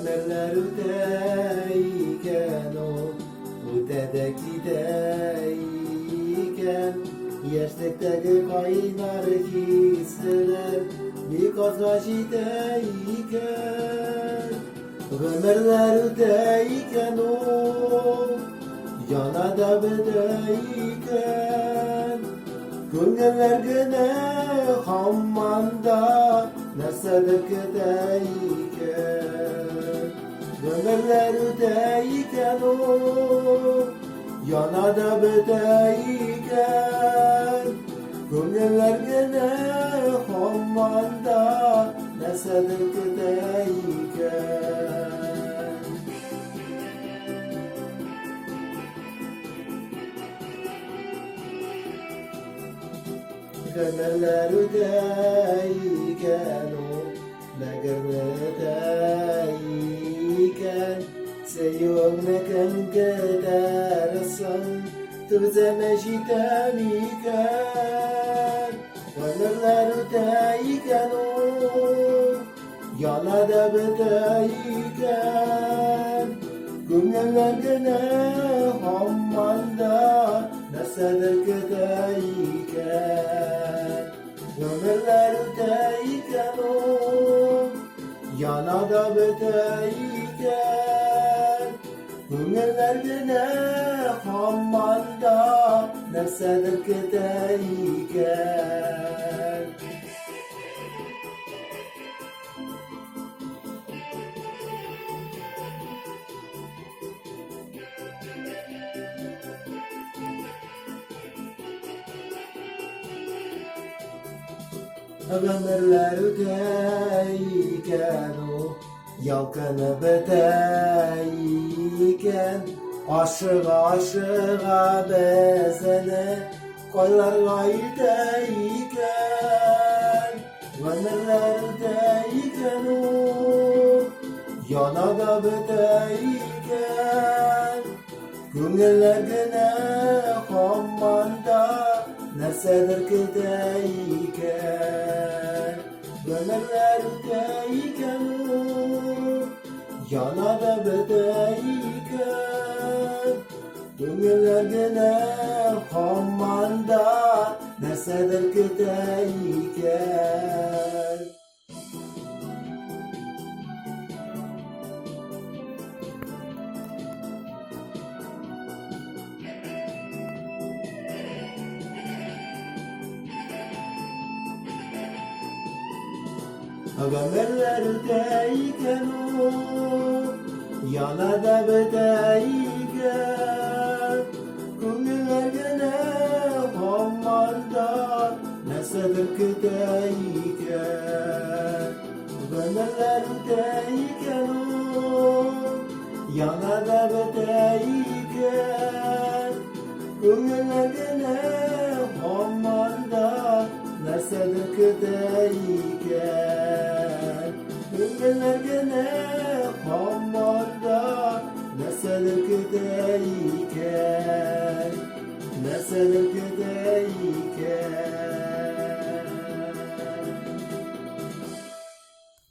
Ömürler öteyken ötedekideyken yaşlıktaki kaynar hisseler bir kazaşideyken ömürler öteyken yana da bedeyken gönüller gene hammanda nesedekideyken gönüller öteyken yana da bedeyken gönüller gene hammanda nesedekideyken gönüller öteyken negirnedeyken seyognekem gidersen tüzemeşiteniken gönüller öteyken yana da bedeyken gönüller gene hammanda nesedekideyken gönüller öteyken yana da bedeyken gönüller gene hammanda nesedekideyken ömürler öteyken yalkını beteyken aşığa bezene koylar gaydeyken ömürler öteyken yana da beteyken gönüller gene hammanda nesedekideyken gönüller öteyken yana da bedeyken gönüller gene hammanda nesedekideyken gönüller öteyken yana da bedeyken gönüller gene hammanda nesedekideyken gönüller öteyken yana da bedeyken gönüller gene hammanda nesedekideyken gönüller gene hammanda nesedekideyken